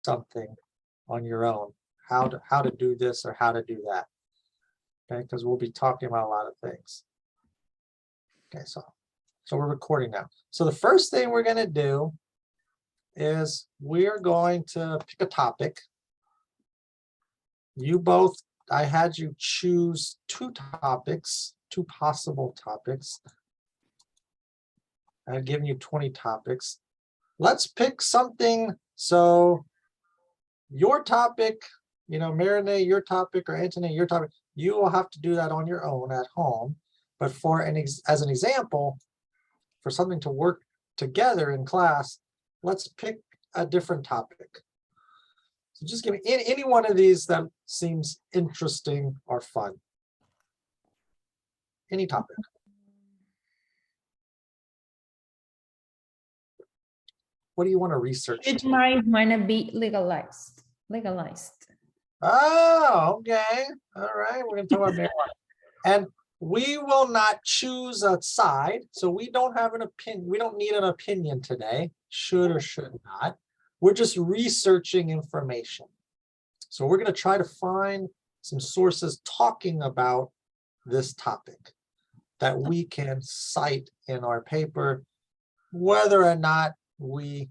something on your own, how to do this or how to do that. Okay, because we'll be talking about a lot of things. Okay, so we're recording now. So the first thing we're going to do is we're going to pick a topic. You both, I had you choose two topics, two possible topics. I've given you 20 topics. Let's pick something. So your topic, you know, Marinette, your topic, or Anthony, your topic, you will have to do that on your own at home. But for as an example, for something to work together in class, let's pick a different topic. So just give me any one of these that seems interesting or fun. Any topic. What do you want to research? Should marijuana be legalized? Oh, okay. All right. We're going to talk about marijuana. And we will not choose a side. So we don't have an opinion. We don't need an opinion today, should or should not. We're just researching information. So we're going to try to find some sources talking about this topic that we can cite in our paper, whether or not we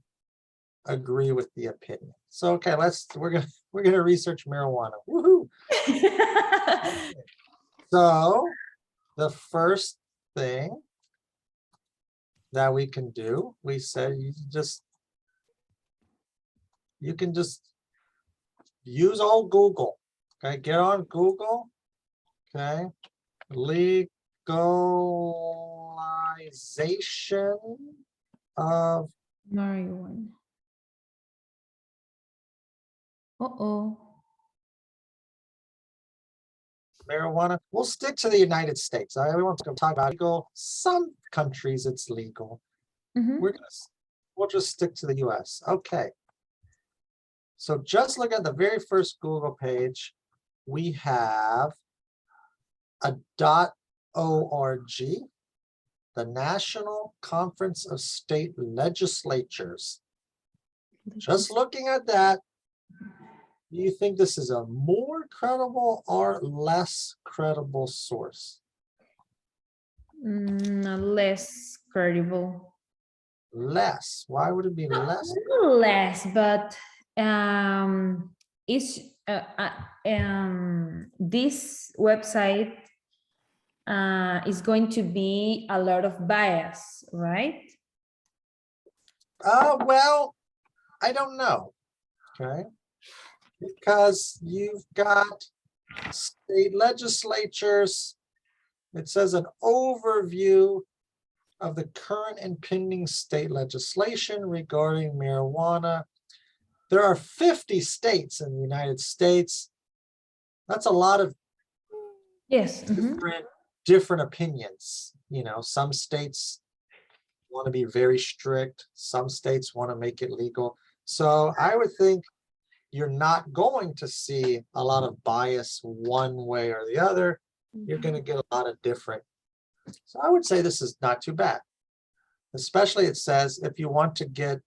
agree with the opinion. So okay, we're gonna research marijuana. Woohoo! So the first thing that we can do, we said you can just use all Google. Okay, get on Google. Okay, legalization of marijuana. marijuana. We'll stick to the United States. I want to talk about legal. Some countries it's legal. We'll just stick to the US. Okay. So just look at the very first Google page. We have a .org, the National Conference of State Legislatures. Just looking at that, do you think this is a more credible or less credible source? Less credible. Less. Why would it be less? Less, but this website is going to be a lot of bias, right? Well, I don't know. Okay. Because you've got state legislatures. It says an overview of the current and pending state legislation regarding marijuana. There are 50 states in the United States. That's a lot of different opinions. You know, some states want to be very strict. Some states want to make it legal. So I would think you're not going to see a lot of bias one way or the other. You're going to get a lot of different. So I would say this is not too bad. Especially it says if you want to get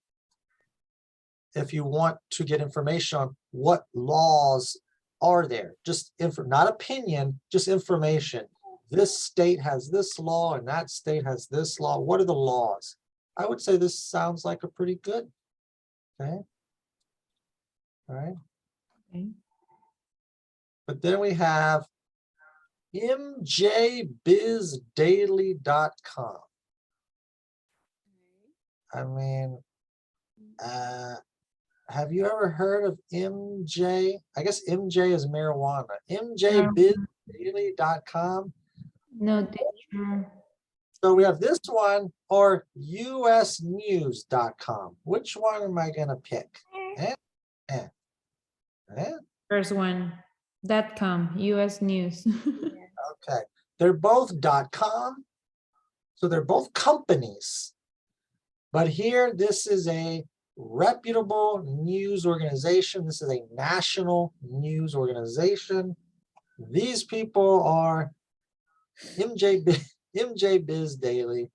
information on what laws are there, just not opinion, just information. This state has this law and that state has this law. What are the laws? I would say this sounds like a pretty good. Okay. All right. Okay. But then we have mjbizdaily.com. I mean, have you ever heard of MJ? I guess MJ is marijuana. mjbizdaily.com. No, teacher. So we have this one or usnews.com. Which one am I going to pick? First one, .com, US News. Okay, they're both .com, so they're both companies. But here, this is a reputable news organization. This is a national news organization. These people are MJ Biz Daily.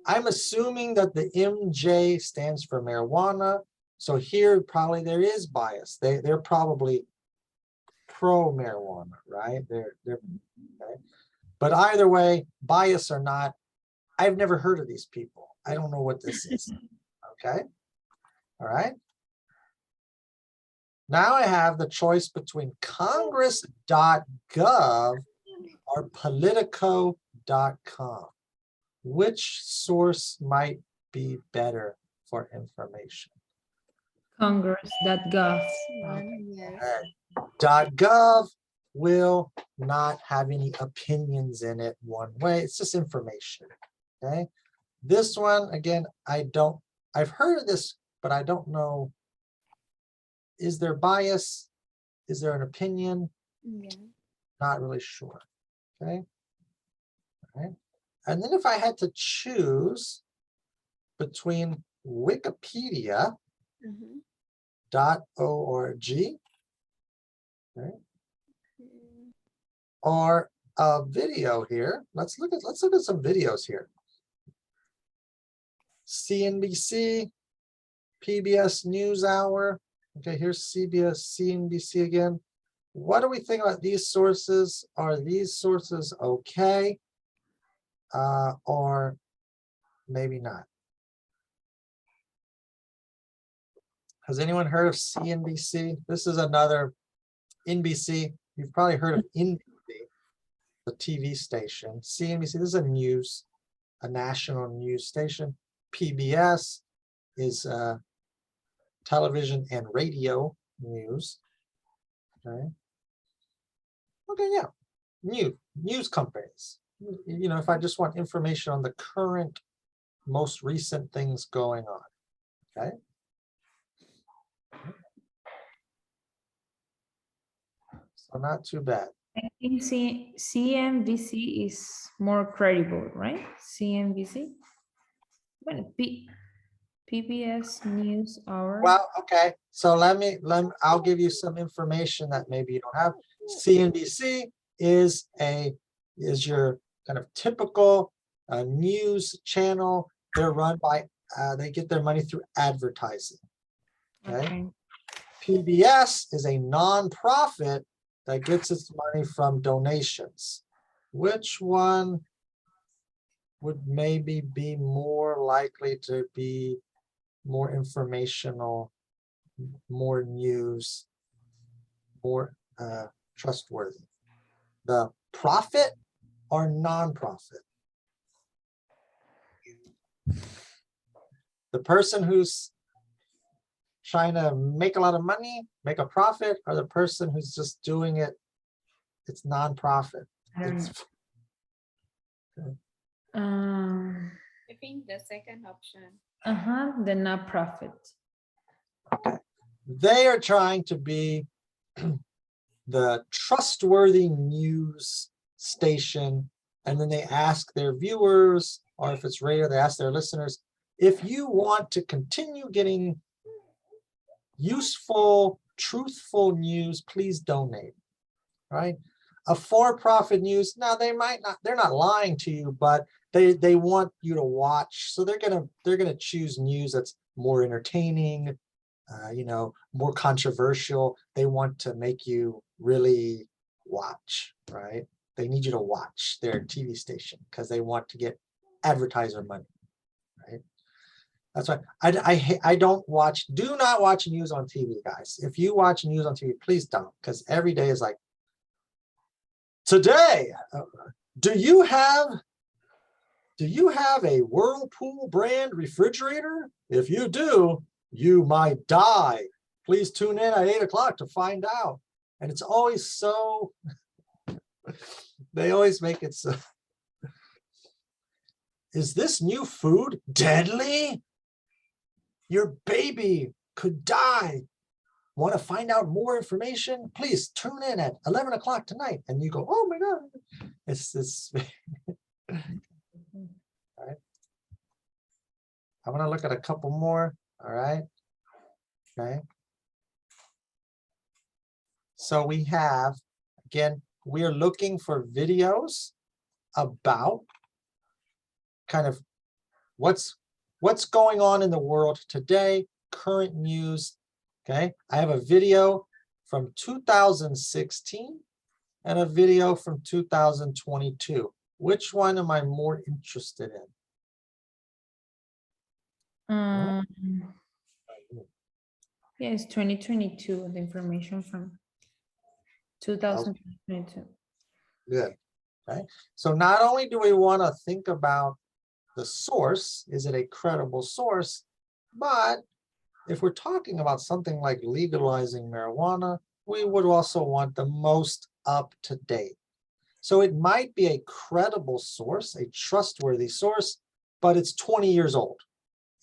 I'm assuming that the MJ stands for marijuana So here probably there is bias. They're probably pro marijuana, right? They're okay. But either way, bias or not, I've never heard of these people. I don't know what this is. Okay. All right. Now I have the choice between congress.gov or politico.com. Which source might be better for information? Congress.gov. .gov will not have any opinions in it one way. It's just information. Okay. This one, again, I've heard of this, but I don't know. Is there bias? Is there an opinion? Yeah. Not really sure. Okay. All right. And then if I had to choose between Wikipedia.org, okay, or a video here, let's look at some videos here. CNBC, PBS NewsHour. Okay, here's CNBC again. What do we think about these sources? Are these sources okay? Or maybe not? Has anyone heard of CNBC? This is another NBC. You've probably heard of NBC, the TV station. CNBC, this is a national news station. PBS is television and radio news. Okay. Okay, yeah. News companies. You know, if I just want information on the current, most recent things going on. Okay. So not too bad. I think CNBC is more credible, right? CNBC. Well, PBS NewsHour. Well, okay. So I'll give you some information that maybe you don't have. CNBC is your kind of typical news channel. They're run by they get their money through advertising. Okay. PBS is a nonprofit that gets its money from donations. Which one would maybe be more likely to be more informational, more news, more trustworthy? The profit or nonprofit? The person who's trying to make a lot of money, make a profit, or the person who's just doing it, it's nonprofit? I think the second option. The nonprofit. Okay. They are trying to be the trustworthy news station, and then they ask their viewers, or if it's radio, they ask their listeners, if you want to continue getting useful, truthful news, please donate. Right? A for-profit news, now they're not lying to you, but they want you to watch. So they're gonna choose news that's more entertaining, you know, more controversial. They want to make you really watch, right? They need you to watch their TV station because they want to get advertiser money, right? That's why I don't watch, do not watch news on TV, guys. If you watch news on TV, please don't, because every day is like, today, do you have a Whirlpool brand refrigerator? If you do, you might die. Please tune in at 8 o'clock to find out. And it's always so, they always make it so. Is this new food deadly? Your baby could die. Want to find out more information? Please tune in at 11 o'clock tonight. And you go, oh my God. It's this. All right. I want to look at a couple more. All right. Okay. So we have, again, we are looking for videos about kind of what's going on in the world today, current news. Okay, I have a video from 2016 and a video from 2022. Which one am I more interested in? Yes, 2022, the information from 2022. Good. Okay, so not only do we want to think about the source, is it a credible source, but if we're talking about something like legalizing marijuana, we would also want the most up to date. So it might be a credible source, a trustworthy source, but it's 20 years old.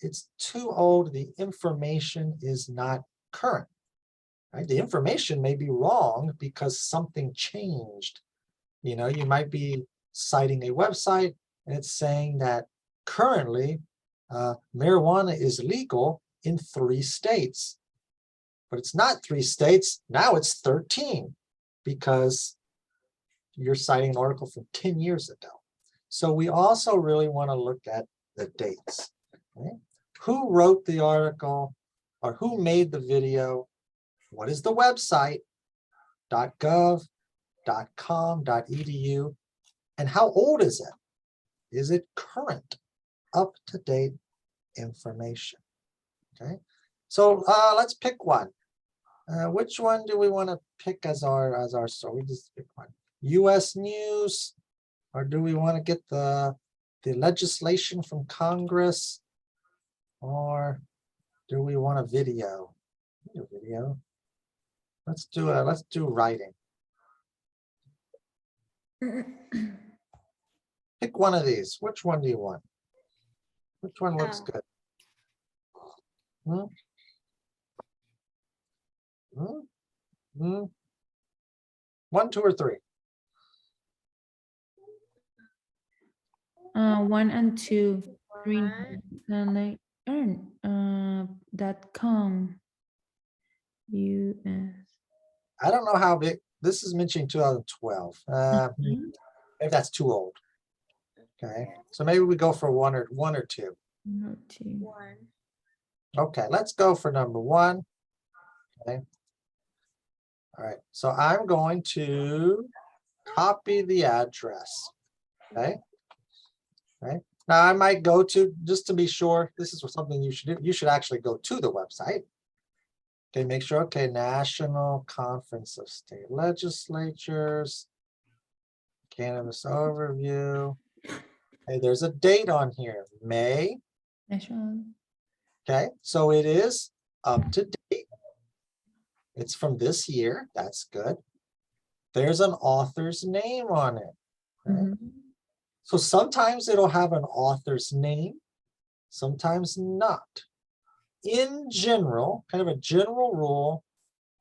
It's too old. The information is not current. Right? The information may be wrong because something changed. You know, you might be citing a website and it's saying that currently marijuana is legal in 3 states, but it's not 3 states. Now it's 13 because you're citing an article from 10 years ago. So we also really want to look at the dates. Okay? Who wrote the article or who made the video? What is the website? .gov, .com, .edu, and how old is it? Is it current, up-to-date information? Okay, so let's pick one. Which one do we want to pick as our story? We just pick one. U.S. news, or do we want to get the legislation from Congress, or do we want a video? A video. Let's do writing. Pick one of these. Which one do you want? Which one looks good? 1, 2, or 3? 1 and 2. 3 and they earn .com US. I don't know how big. This is mentioning 2012. Maybe that's too old. Okay, so maybe we go for one or two. 1 or 2. 1. Okay, let's go for number 1. Okay. All right, so I'm going to copy the address. Okay. Okay. Now I might go to, just to be sure, this is something you should do. You should actually go to the website. Okay, make sure, okay, National Conference of State Legislatures, Cannabis Overview. Okay, there's a date on here, May. National. Okay, so it is up to date. It's from this year, that's good. There's an author's name on it. Okay? So sometimes it'll have an author's name, sometimes not. In general, kind of a general rule,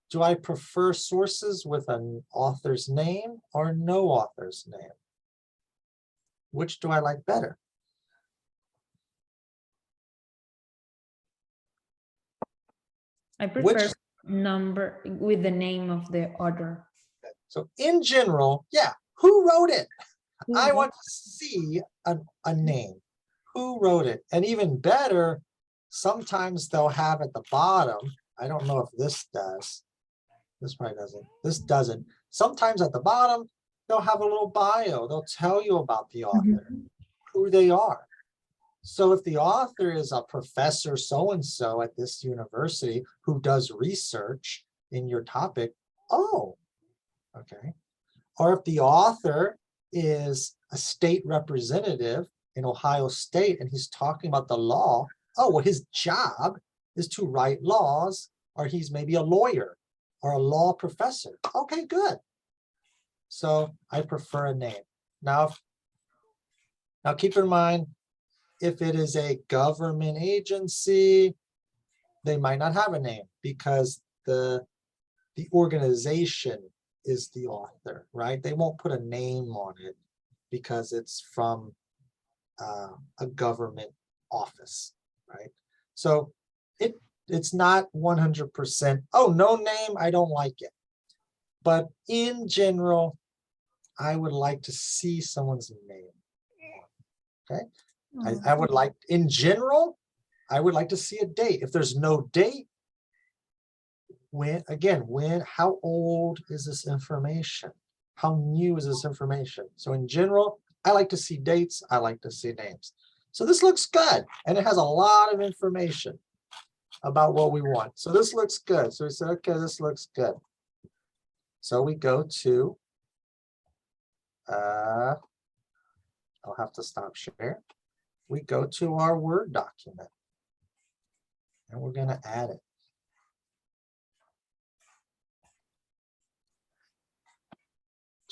do I prefer sources with an author's name or no author's name? Which do I like better? I prefer number with the name of the author. So in general, yeah, who wrote it? I want to see a name. Who wrote it? And even better, sometimes they'll have at the bottom, I don't know if this does. This probably doesn't. This doesn't. Sometimes at the bottom, they'll have a little bio. They'll tell you about the author, who they are. So if the author is a professor so-and-so at this university who does research in your topic, oh, okay. Or if the author is a state representative in Ohio State and he's talking about the law, oh, well, his job is to write laws, or he's maybe a lawyer or a law professor. Okay, good. So I prefer a name. Now keep in mind, if it is a government agency, they might not have a name because the organization is the author, right? They won't put a name on it because it's from a government office, right? So it's not 100%, oh, no name, I don't like it. But in general, I would like to see someone's name. Okay. I would like, in general, I would like to see a date. If there's no date, how old is this information? How new is this information? So in general, I like to see dates. I like to see names. So this looks good. And it has a lot of information about what we want. So this looks good. So we said, okay, this looks good. So we go to, I'll have to stop share. We go to our Word document and we're going to add it.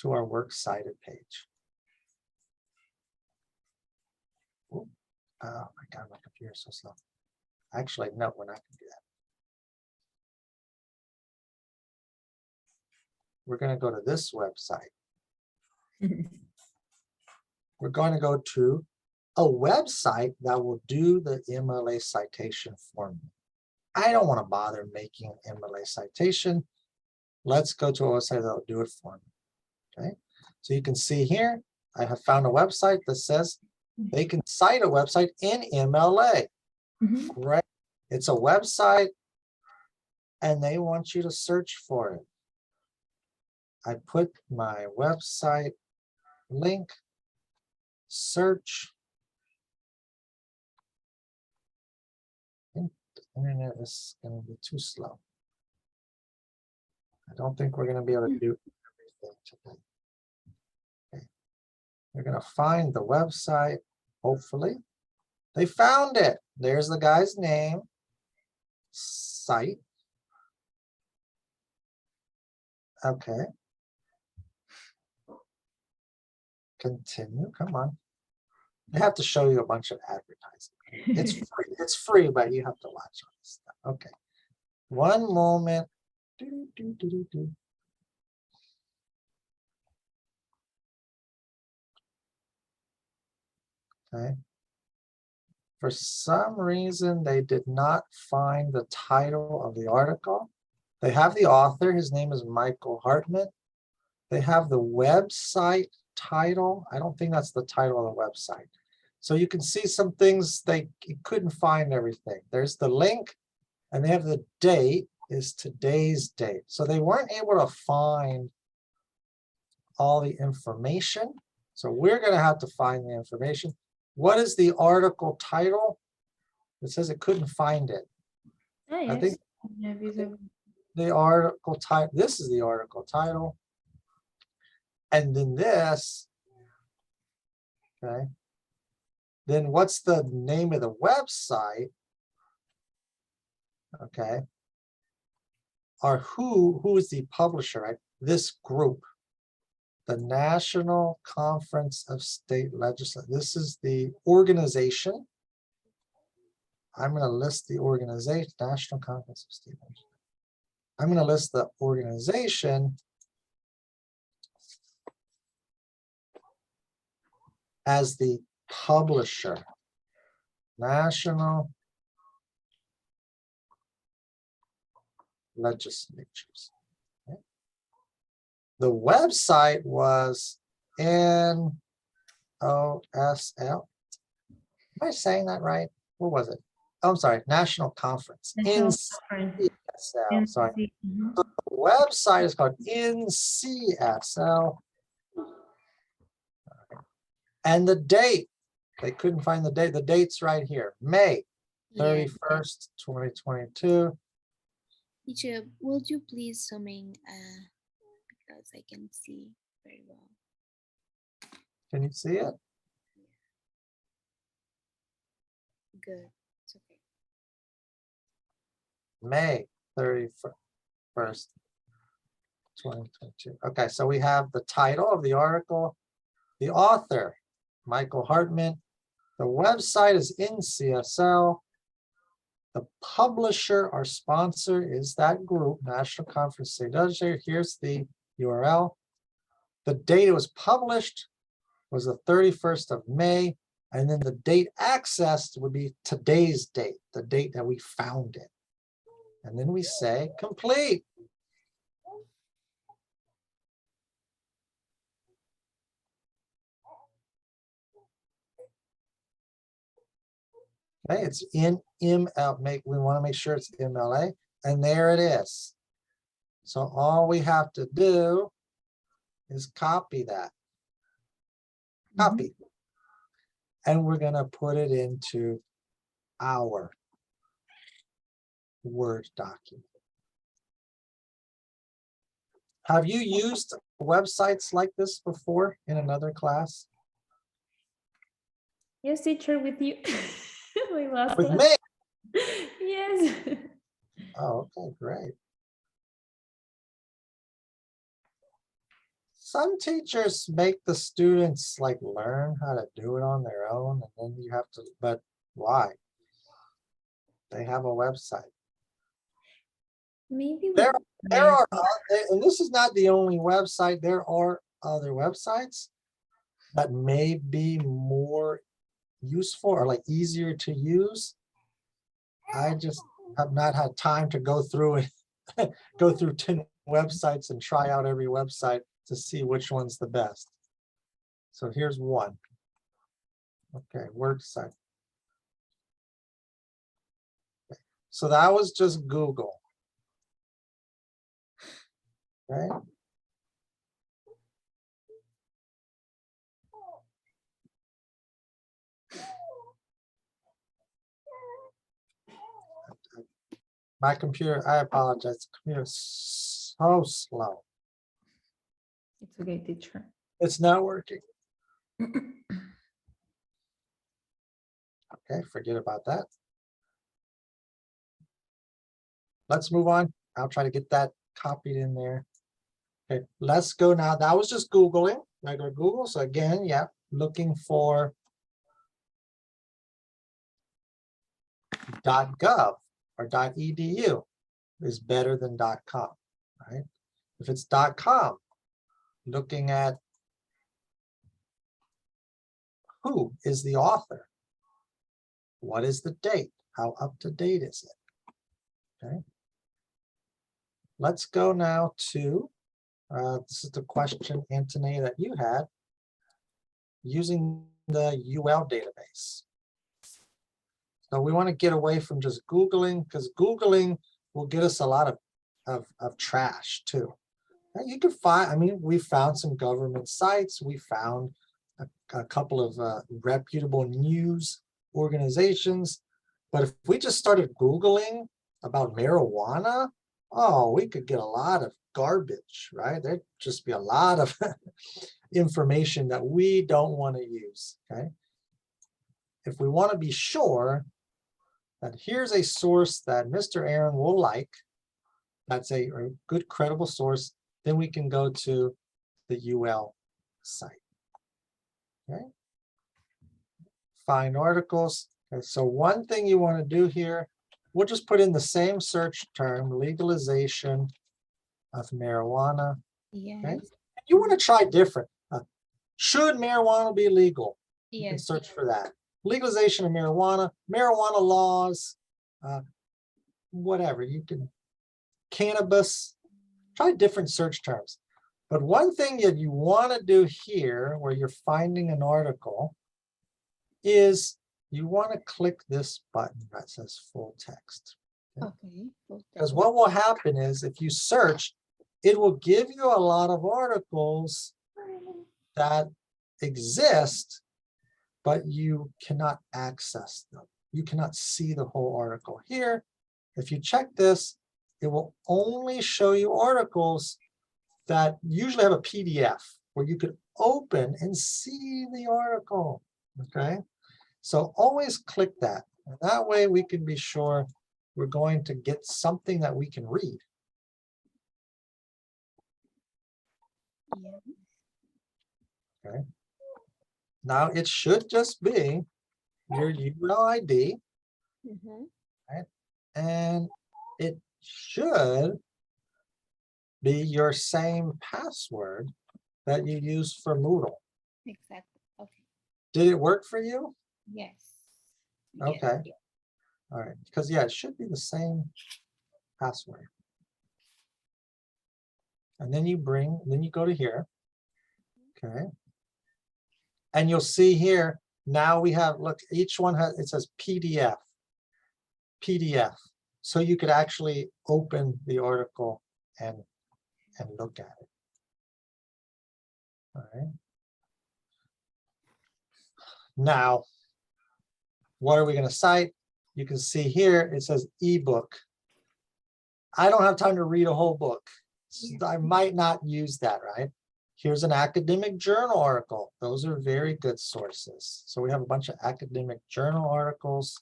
To our Works Cited page. Ooh. Oh my God, my computer's so slow. Actually, no, we're not going to do that. We're going to go to this website. We're going to go to a website that will do the MLA citation for me. I don't want to bother making an MLA citation. Let's go to a website that will do it for me. Okay, so you can see here, I have found a website that says they can cite a website in MLA. Right? It's a website and they want you to search for it. I put my website link, search. The internet is going to be too slow. I don't think we're going to be able to do everything today. Okay. We're going to find the website, hopefully. They found it. There's the guy's name. Cite. Okay. Continue. Come on. They have to show you a bunch of advertising. It's free. It's free, but you have to watch all this stuff. Okay. One moment. Okay. For some reason, they did not find the title of the article. They have the author. His name is Michael Hartman. They have the website title. I don't think that's the title of the website. So you can see some things they couldn't find everything. There's the link, and they have the date is today's date. So they weren't able to find all the information. So we're going to have to find the information. What is the article title? It says it couldn't find it. Oh, yes. I think the article title, this is the article title. And then this, okay. Then what's the name of the website? Okay. Or who is the publisher, right? This group, the National Conference of State Legislators. This is the organization. I'm going to list the organization, National Conference of State Legislators. I'm going to list the organization as the publisher. National Legislatures. Okay. The website was NOSL. Am I saying that right? What was it? Oh, I'm sorry, National Conference. NCSL. Sorry. The website is called NCSL. And the date, they couldn't find the date. The date's right here, May 31st, 2022. Teacher, would you please zooming because I can see very well. Can you see it? Good. It's okay. May 31st, 2022. Okay, so we have the title of the article, the author, Michael Hartman. The website is NCSL. The publisher or sponsor is that group, National Conference State Legislature. Here's the URL. The date it was published was the 31st of May. And then the date accessed would be today's date, the date that we found it. And then we say complete. Okay, it's in ML. We want to make sure it's MLA, and there it is. So all we have to do is copy that. Copy. And we're going to put it into our Word document. Have you used websites like this before in another class? Yes, teacher, with you. My last With class. me? Yes. Oh, okay, great. Some teachers make the students like learn how to do it on their own, and then you have to, but why? They have a website. Maybe There we are, and this is not the only website, there are other websites that may be more useful or like easier to use. I just have not had time to go through it, go through 10 websites and try out every website to see which one's the best. So here's one. Okay, WordSite. Okay. So that was just Google. Okay. My computer, I apologize, the computer is so slow. It's okay, teacher. It's not working. Okay, forget about that. Let's move on. I'll try to get that copied in there. Okay, let's go now. That was just Googling, regular Google. So again, yeah, looking for .gov or .edu is better than .com, right? If it's .com, looking at who is the author, what is the date, how up to date is it? Okay. Let's go now to, this is the question, Anthony, that you had, using the UL database. So we want to get away from just Googling, because Googling will get us a lot of trash too. And you can find, I mean, we found some government sites, we found a couple of reputable news organizations, but if we just started Googling about marijuana, oh, we could get a lot of garbage, right? There'd just be a lot of information that we don't want to use, okay? If we want to be sure that here's a source that Mr. Aaron will like, that's a good credible source, then we can go to the UL site. Okay. Find articles. Okay, so one thing you want to do here, we'll just put in the same search term, legalization of marijuana. Yes. Okay. You want to try different. Should marijuana be legal? Yes. You can search for that. Legalization of marijuana, marijuana laws, whatever. You can, cannabis, try different search terms. But one thing that you want to do here, where you're finding an article, is you want to click this button that says full text. Okay. Because what will happen is if you search, it will give you a lot of articles that exist, but you cannot access them. You cannot see the whole article. Here, if you check this, it will only show you articles that usually have a PDF where you could open and see the article, okay? So always click that. And that way we can be sure we're going to get something that we can read. Yeah. Okay. Now it should just be your ULID, right? And it should be your same password that you use for Moodle. Exactly. Okay. Did it work for you? Yes. Okay. Yes. All right, because yeah, it should be the same password. And then you go to here, okay? And you'll see here, Now we have, look, each one has, it says PDF. PDF. So you could actually open the article and look at it. All right. Now, what are we going to cite? You can see here, it says ebook. I don't have time to read a whole book. So I might not use that, right? Here's an academic journal article. Those are very good sources. So we have a bunch of academic journal articles.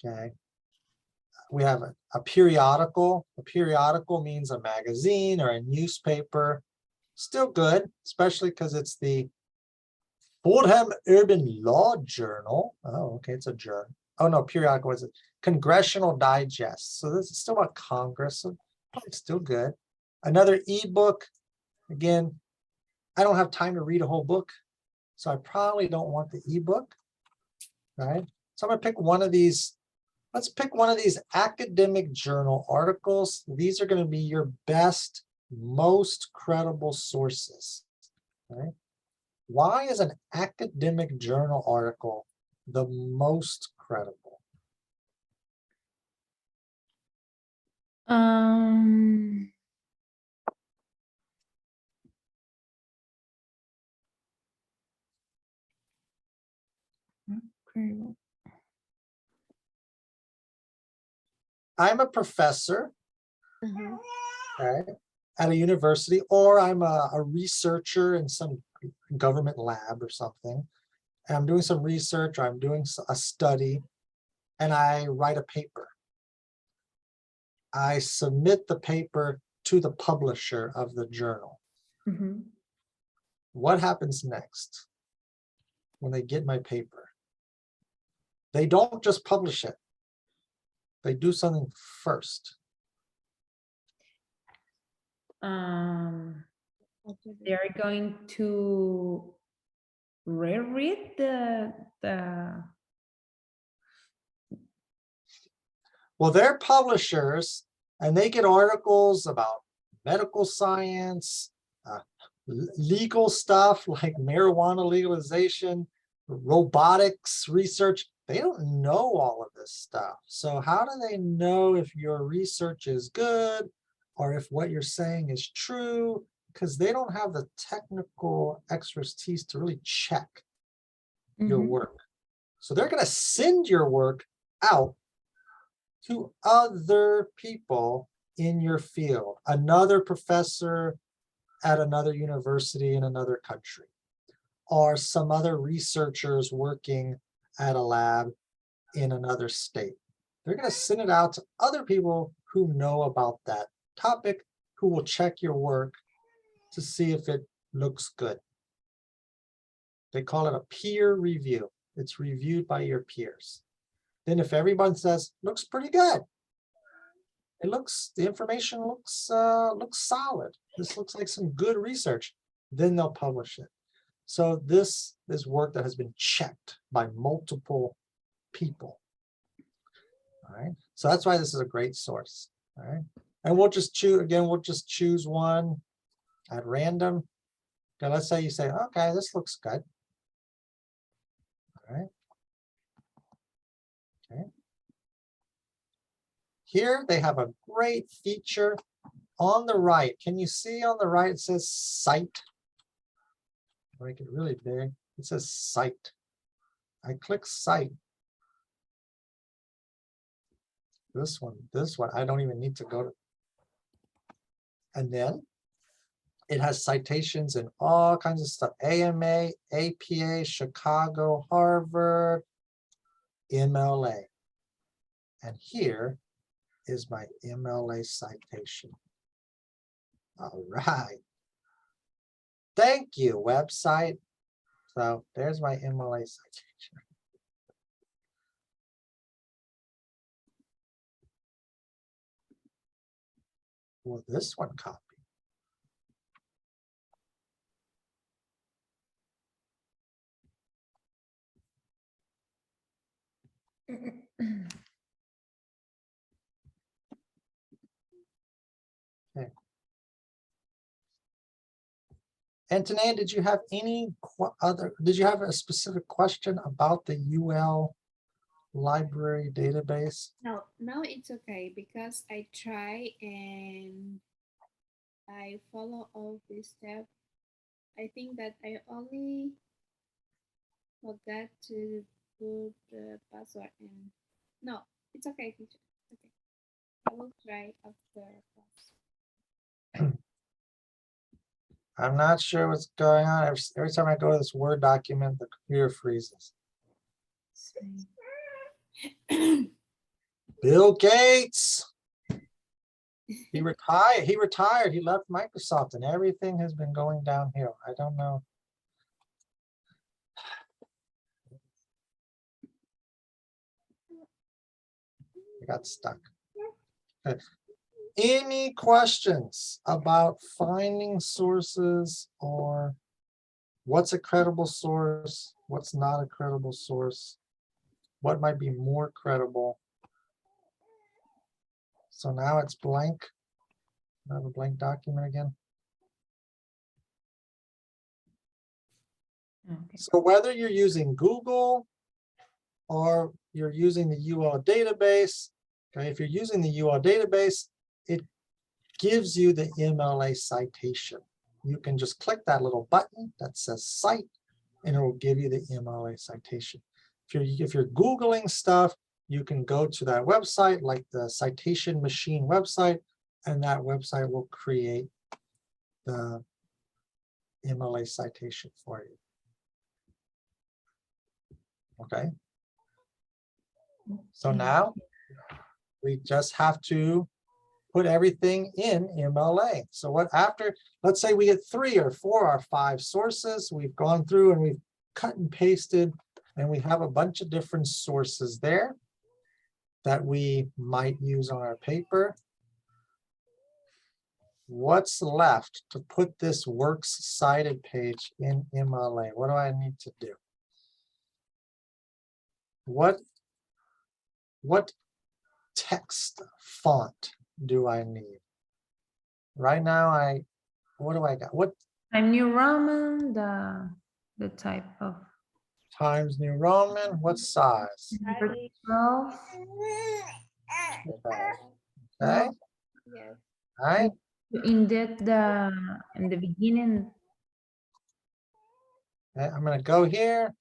Okay. We have a periodical. A periodical means a magazine or a newspaper. Still good, especially because it's the Fordham Urban Law Journal. Oh, okay, it's a journal. Oh no, periodical is it? Congressional Digest. So this is still about Congress. So it's still good. Another ebook. Again, I don't have time to read a whole book, so I probably don't want the ebook, right? So I'm gonna pick one of these. Let's pick one of these academic journal articles. These are gonna be your best, most credible sources, right? Why is an academic journal article the most credible? I'm a professor, right, at a university, or I'm a researcher in some government lab or something. And I'm doing some research, or I'm doing a study, and I write a paper. I submit the paper to the publisher of the journal. What happens next when they get my paper? They don't just publish it. They do something first. They're going to reread the Well, they're publishers, and they get articles about medical science, legal stuff like marijuana legalization, robotics research. They don't know all of this stuff. So how do they know if your research is good or if what you're saying is true? Because they don't have the technical expertise to really check your work. So they're going to send your work out to other people in your field, another professor at another university in another country, or some other researchers working at a lab in another state. They're going to send it out to other people who know about that topic, who will check your work to see if it looks good. They call it a peer review. It's reviewed by your peers. Then if everyone says, looks pretty good, it looks, the information looks solid. This looks like some good research, then they'll publish it. So this is work that has been checked by multiple people. All right, so that's why this is a great source. All right, and we'll just choose, again, we'll just choose one at random. Okay, let's say you say, okay, this looks good. All right. Okay. Here they have a great feature on the right. Can you see on the right, it says Cite. Make it really big. It says Cite. I click Cite. This one, I don't even need to go to. And then it has citations in all kinds of stuff. AMA, APA, Chicago, Harvard, MLA. And here is my MLA citation. All right. Thank you, website. So there's my MLA citation. Will this one copy? Okay. Antonia, did you have any did you have a specific question about the UL library database? No, it's okay because I try and I follow all these steps. I think that I only forgot to put the password in. No, it's okay, teacher. Okay. I will try after class. I'm not sure what's going on. Every time I go to this Word document, the computer freezes. Bill Gates. He retired. He retired. He left Microsoft, and everything has been going downhill. I don't know. I got stuck. Okay. Any questions about finding sources or what's a credible source? What's not a credible source? What might be more credible? So now it's blank. I have a blank document again. Okay. So whether you're using Google or you're using the UL database, okay, if you're using the UL database, it gives you the MLA citation. You can just click that little button that says cite, and it will give you the MLA citation. If you're Googling stuff, you can go to that website, like the Citation Machine website, and that website will create the MLA citation for you. Okay. So now we just have to put everything in MLA. So what after, let's say we get 3 or 4 or 5 sources, we've gone through and we've cut and pasted, and we have a bunch of different sources there that we might use on our paper. What's left to put this works cited page in MLA? What do I need to do? What text font do I need? Right now, what do I got? What Times New Roman, the type of Times New Roman? What size? number 12. Okay. Yes. All right. You indent in the beginning. Okay, I'm going to go here.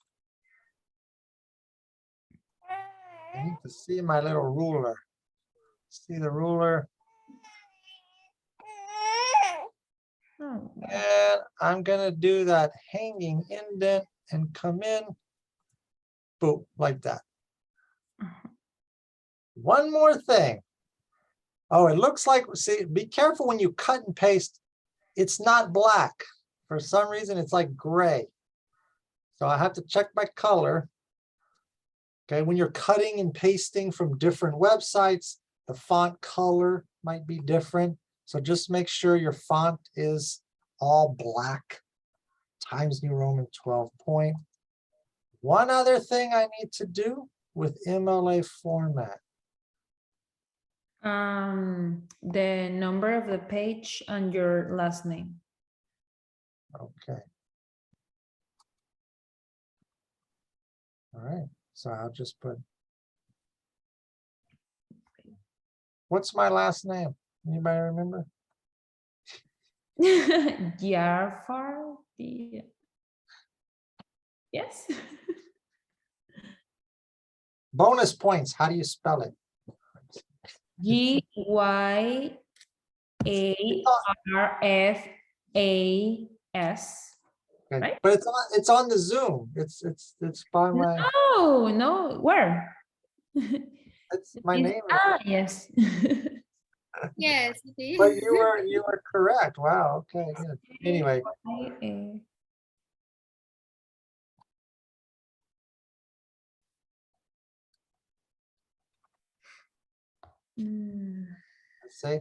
I need to see my little ruler. See the ruler? Oh, And I'm going to do that hanging indent and come in. Boom, like that. One more thing. Oh, it looks like, see, be careful when you cut and paste. It's not black. For some reason, it's like gray. So I have to check my color. Okay, when you're cutting and pasting from different websites, the font color might be different. So just make sure your font is all black. Times New Roman 12 point. One other thing I need to do with MLA format. The number of the page and your last name. Okay. All right, so I'll just put, what's my last name? Anybody remember? Yarfar. Yes. Bonus points, how do you spell it? Gyarfas. Okay. Right? But it's on the Zoom. It's by my, No, where? it's my name. Yes. Yes, it is. But you were correct. Wow, okay, good. Anyway, let's see.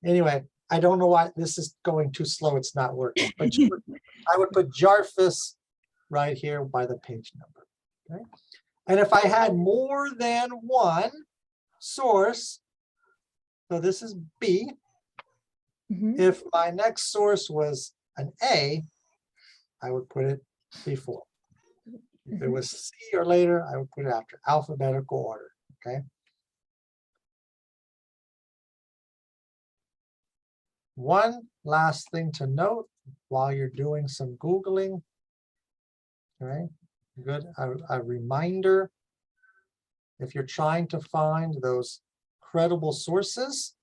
Anyway, I don't know why this is going too slow. It's not working. But I would put Jarfus right here by the page number. Okay. And if I had more than one source, so this is B. Mhm. If my next source was an A, I would put it before. If it was C or later, I would put it after, alphabetical order, okay? One last thing to note while you're doing some Googling, okay? Good, a reminder, if you're trying to find those credible sources,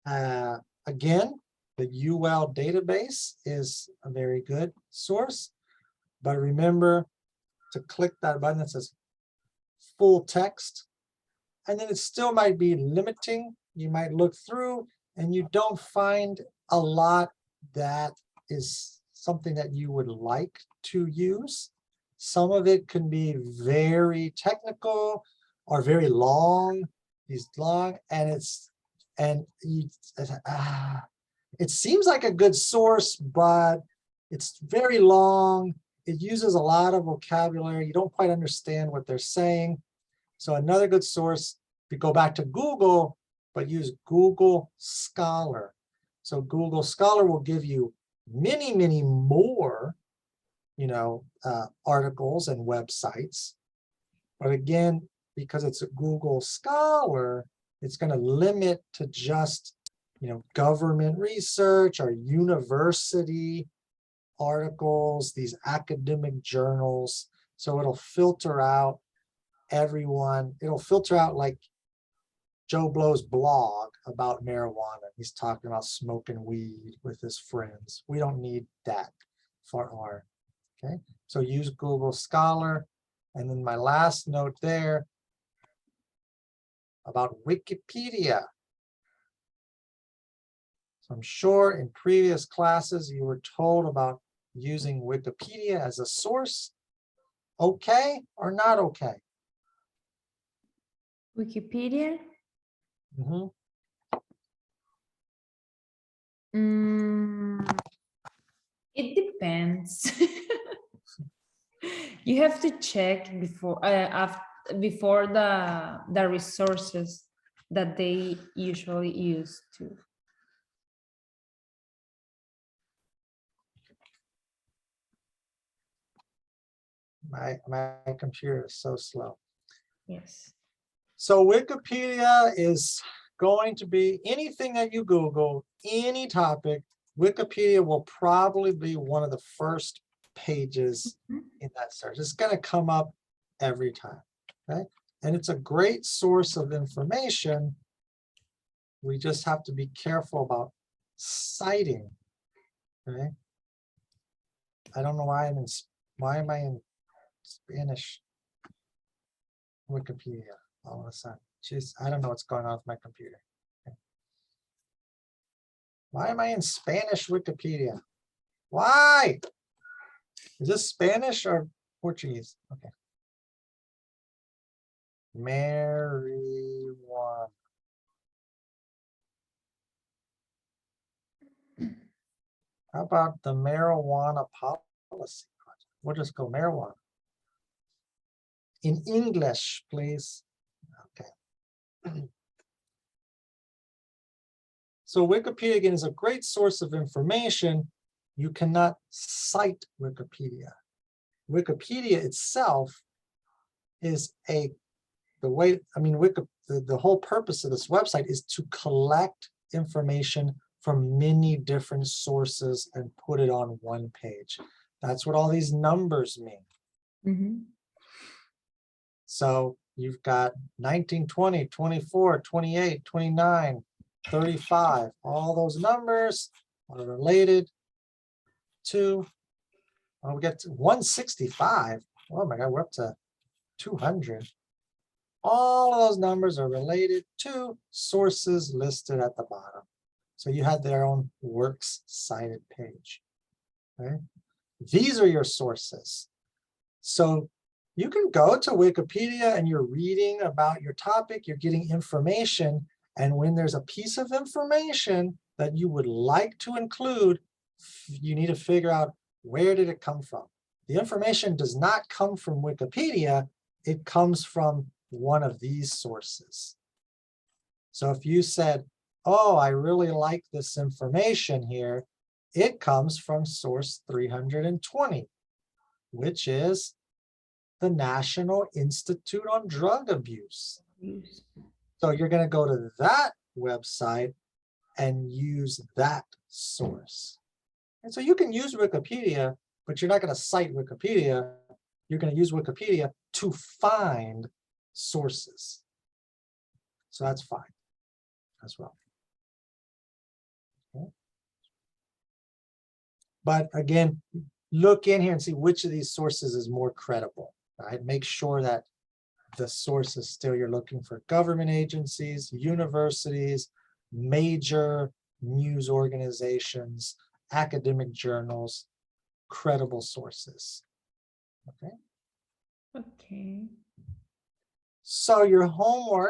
again, the UL database is a very good source, but remember to click that button that says full text, and then it still might be limiting. You might look through and you don't find a lot that is something that you would like to use. Some of it can be very technical or very long. It's long, and it seems like a good source, but it's very long. It uses a lot of vocabulary. You don't quite understand what they're saying. So another good source, if you go back to Google, but use Google Scholar. So Google Scholar will give you many, many more, articles and websites. But again, because it's a Google Scholar, it's going to limit to just, government research or university articles, these academic journals. So it'll filter out everyone. It'll filter out like Joe Blow's blog about marijuana. He's talking about smoking weed with his friends. We don't need that for our, okay? So use Google Scholar. And then my last note there about Wikipedia. So I'm sure in previous classes you were told about using Wikipedia as a source. Okay or not okay? Wikipedia? Mm-hmm. It depends. You have to check before the resources that they usually use to. My computer is so slow. Yes. So Wikipedia is going to be anything that you Google, any topic, Wikipedia will probably be one of the first pages in that search. It's going to come up every time, okay? And it's a great source of information. We just have to be careful about citing, okay? I don't know why why am I in Spanish Wikipedia all of a sudden? Jeez, I don't know what's going on with my computer. Okay. Why am I in Spanish Wikipedia? Why? Is this Spanish or Portuguese? Okay. Marijuana. How about the marijuana policy? We'll just go marijuana. In English, please. Okay. So Wikipedia, again, is a great source of information. You cannot cite Wikipedia. Wikipedia itself is the whole purpose of this website is to collect information from many different sources and put it on one page. That's what all these numbers mean. Mm-hmm. So you've got 19, 20, 24, 28, 29, 35. All those numbers are related to, we get to 165. Oh my God, we're up to 200. All of those numbers are related to sources listed at the bottom. So you had their own works cited page. Okay? These are your sources. So you can go to Wikipedia and you're reading about your topic, you're getting information, and when there's a piece of information that you would like to include, you need to figure out where did it come from. The information does not come from Wikipedia, it comes from one of these sources. So if you said, oh, I really like this information here, It comes from source 320, which is the National Institute on Drug Abuse. So you're going to go to that website and use that source. And so you can use Wikipedia, but you're not going to cite Wikipedia. You're going to use Wikipedia to find sources. So that's fine as well. Okay. But again, look in here and see which of these sources is more credible, right? Make sure that the source is still, you're looking for government agencies, universities, major news organizations, academic journals, credible sources. Okay. Okay. So your homework